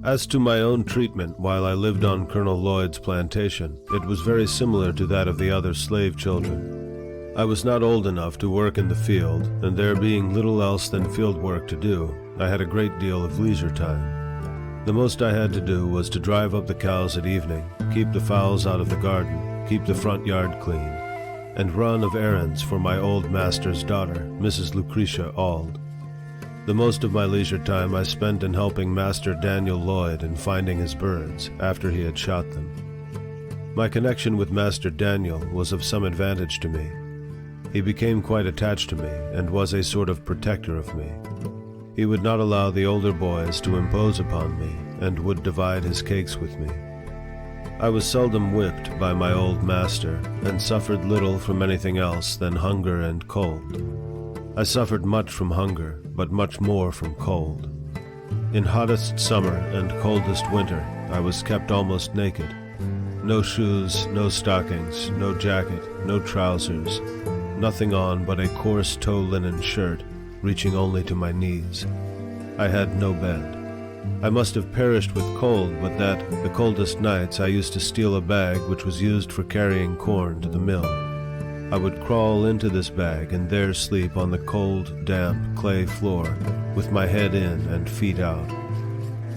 As to my own treatment while I lived on Colonel Lloyd's plantation, it was very similar to that of the other slave children. I was not old enough to work in the field, and there being little else than field work to do, I had a great deal of leisure time. The most I had to do was to drive up the cows at evening, keep the fowls out of the garden, keep the front yard clean, and run of errands for my old master's daughter, Mrs. Lucretia Auld. The most of my leisure time I spent in helping Master Daniel Lloyd in finding his birds after he had shot them. My connection with Master Daniel was of some advantage to me. He became quite attached to me and was a sort of protector of me. He would not allow the older boys to impose upon me and would divide his cakes with me. I was seldom whipped by my old master and suffered little from anything else than hunger and cold. I suffered much from hunger, but much more from cold. In hottest summer and coldest winter, I was kept almost naked. No shoes, no stockings, no jacket, no trousers, nothing on but a coarse tow linen shirt, reaching only to my knees. I had no bed. I must have perished with cold, but that, the coldest nights, I used to steal a bag which was used for carrying corn to the mill. I would crawl into this bag and there sleep on the cold, damp, clay floor, with my head in and feet out.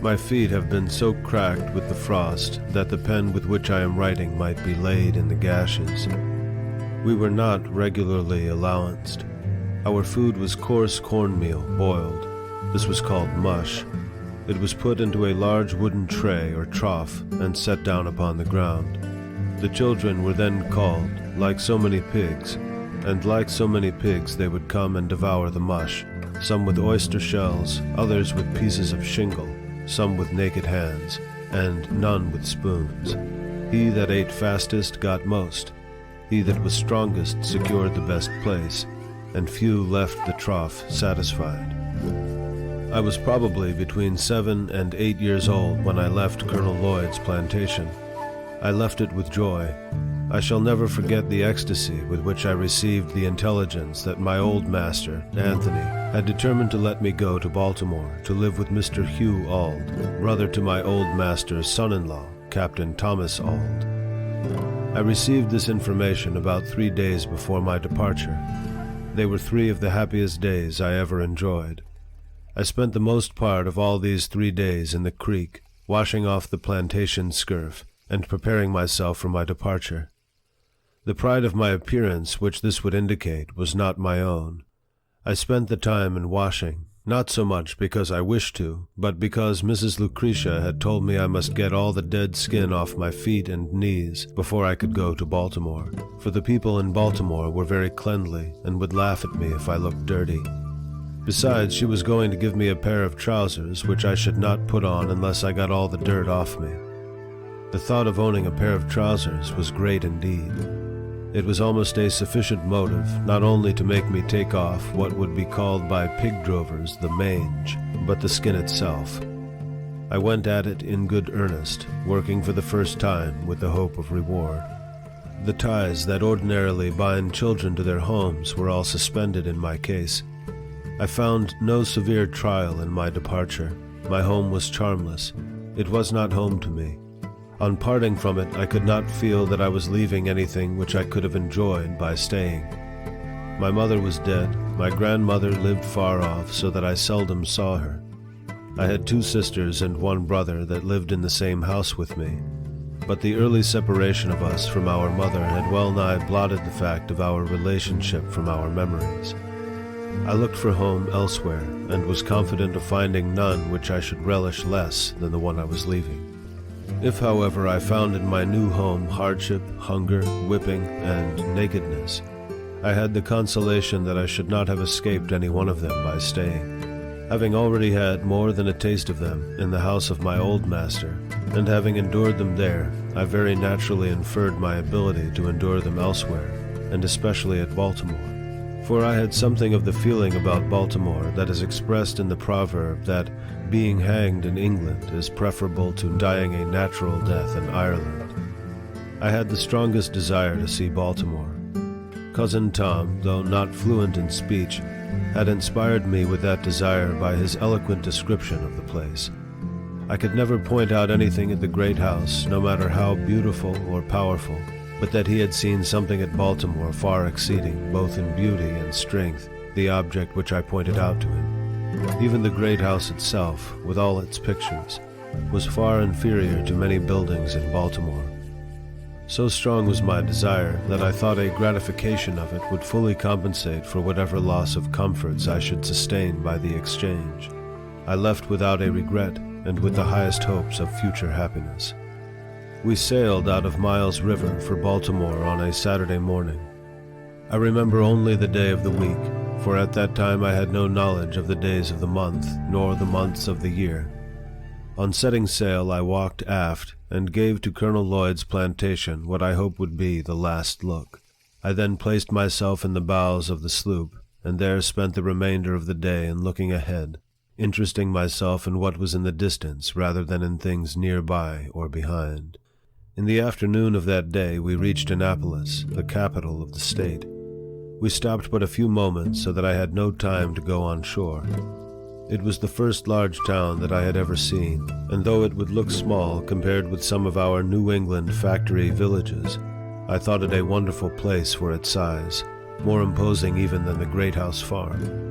My feet have been so cracked with the frost that the pen with which I am writing might be laid in the gashes. We were not regularly allowanced. Our food was coarse cornmeal, boiled. This was called mush. It was put into a large wooden tray or trough and set down upon the ground. The children were then called, like so many pigs, and like so many pigs they would come and devour the mush, some with oyster shells, others with pieces of shingle, some with naked hands, and none with spoons. He that ate fastest got most. He that was strongest secured the best place, and few left the trough satisfied. I was probably between 7 and 8 years old when I left Colonel Lloyd's plantation. I left it with joy. I shall never forget the ecstasy with which I received the intelligence that my old master, Anthony, had determined to let me go to Baltimore to live with Mr. Hugh Auld, brother to my old master's son-in-law, Captain Thomas Auld. I received this information about 3 days before my departure. They were 3 of the happiest days I ever enjoyed. I spent the most part of all these 3 days in the creek, washing off the plantation scurf, and preparing myself for my departure. The pride of my appearance which this would indicate was not my own. I spent the time in washing, not so much because I wished to, but because Mrs. Lucretia had told me I must get all the dead skin off my feet and knees before I could go to Baltimore, for the people in Baltimore were very cleanly and would laugh at me if I looked dirty. Besides, she was going to give me a pair of trousers which I should not put on unless I got all the dirt off me. The thought of owning a pair of trousers was great indeed. It was almost a sufficient motive not only to make me take off what would be called by pig drovers the mange, but the skin itself. I went at it in good earnest, working for the first time with the hope of reward. The ties that ordinarily bind children to their homes were all suspended in my case. I found no severe trial in my departure. My home was charmless. It was not home to me. On parting from it, I could not feel that I was leaving anything which I could have enjoyed by staying. My mother was dead. My grandmother lived far off, so that I seldom saw her. I had 2 sisters and 1 brother that lived in the same house with me. But the early separation of us from our mother had well nigh blotted the fact of our relationship from our memories. I looked for home elsewhere, and was confident of finding none which I should relish less than the one I was leaving. If, however, I found in my new home hardship, hunger, whipping, and nakedness, I had the consolation that I should not have escaped any one of them by staying. Having already had more than a taste of them in the house of my old master, and having endured them there, I very naturally inferred my ability to endure them elsewhere, and especially at Baltimore. For I had something of the feeling about Baltimore that is expressed in the proverb that being hanged in England is preferable to dying a natural death in Ireland. I had the strongest desire to see Baltimore. Cousin Tom, though not fluent in speech, had inspired me with that desire by his eloquent description of the place. I could never point out anything at the great house, no matter how beautiful or powerful, but that he had seen something at Baltimore far exceeding, both in beauty and strength, the object which I pointed out to him. Even the great house itself, with all its pictures, was far inferior to many buildings in Baltimore. So strong was my desire that I thought a gratification of it would fully compensate for whatever loss of comforts I should sustain by the exchange. I left without a regret and with the highest hopes of future happiness. We sailed out of Miles River for Baltimore on a Saturday morning. I remember only the day of the week, for at that time I had no knowledge of the days of the month, nor the months of the year. On setting sail, I walked aft and gave to Colonel Lloyd's plantation what I hope would be the last look. I then placed myself in the bows of the sloop, and there spent the remainder of the day in looking ahead, interesting myself in what was in the distance rather than in things nearby or behind. In the afternoon of that day we reached Annapolis, the capital of the state. We stopped but a few moments so that I had no time to go on shore. It was the first large town that I had ever seen, and though it would look small compared with some of our New England factory villages, I thought it a wonderful place for its size, more imposing even than the Great House Farm.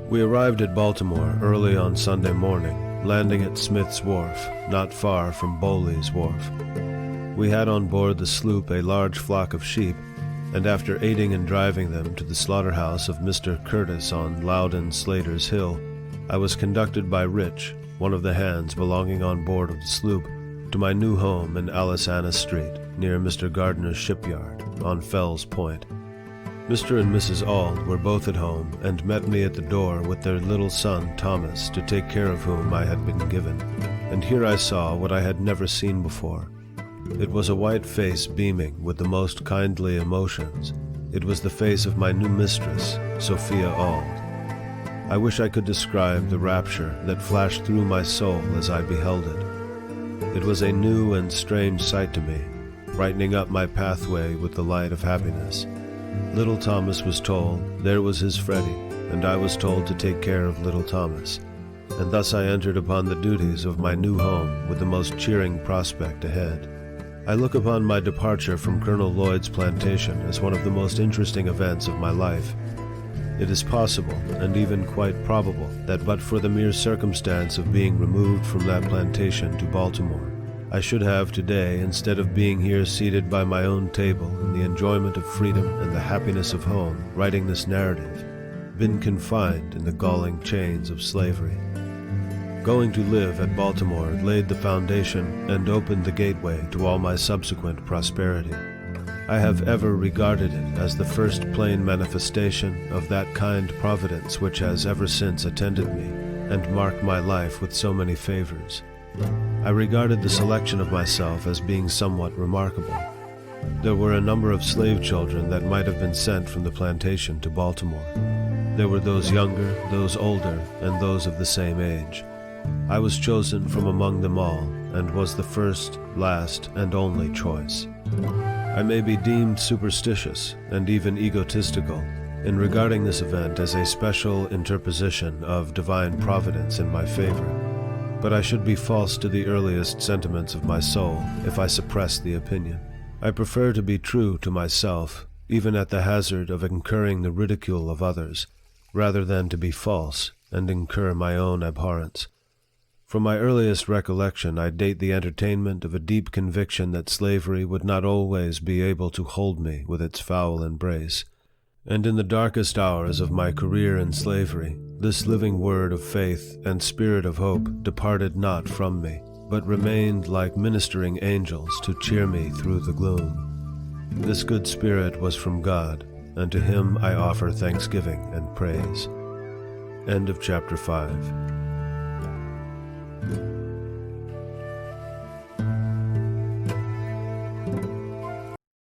We arrived at Baltimore early on Sunday morning, landing at Smith's Wharf, not far from Bowley's Wharf. We had on board the sloop a large flock of sheep, and after aiding in driving them to the slaughterhouse of Mr. Curtis on Loudon Slater's Hill, I was conducted by Rich, one of the hands belonging on board of the sloop, to my new home in Alisana Street, near Mr. Gardner's shipyard, on Fell's Point. Mr. and Mrs. Auld were both at home, and met me at the door with their little son Thomas, to take care of whom I had been given. And here I saw what I had never seen before. It was a white face beaming with the most kindly emotions. It was the face of my new mistress, Sophia Auld. I wish I could describe the rapture that flashed through my soul as I beheld it. It was a new and strange sight to me, brightening up my pathway with the light of happiness. Little Thomas was told there was his Freddie, and I was told to take care of little Thomas. And thus I entered upon the duties of my new home with the most cheering prospect ahead. I look upon my departure from Colonel Lloyd's plantation as one of the most interesting events of my life. It is possible, and even quite probable, that but for the mere circumstance of being removed from that plantation to Baltimore, I should have today, instead of being here seated by my own table in the enjoyment of freedom and the happiness of home, writing this narrative, been confined in the galling chains of slavery. Going to live at Baltimore laid the foundation and opened the gateway to all my subsequent prosperity. I have ever regarded it as the first plain manifestation of that kind providence which has ever since attended me and marked my life with so many favors. I regarded the selection of myself as being somewhat remarkable. There were a number of slave children that might have been sent from the plantation to Baltimore. There were those younger, those older, and those of the same age. I was chosen from among them all, and was the first, last, and only choice. I may be deemed superstitious, and even egotistical, in regarding this event as a special interposition of divine providence in my favor. But I should be false to the earliest sentiments of my soul if I suppress the opinion. I prefer to be true to myself, even at the hazard of incurring the ridicule of others, rather than to be false and incur my own abhorrence. From my earliest recollection, I date the entertainment of a deep conviction that slavery would not always be able to hold me with its foul embrace. And in the darkest hours of my career in slavery, this living word of faith and spirit of hope departed not from me, but remained like ministering angels to cheer me through the gloom. This good spirit was from God, and to him I offer thanksgiving and praise. End of chapter 5.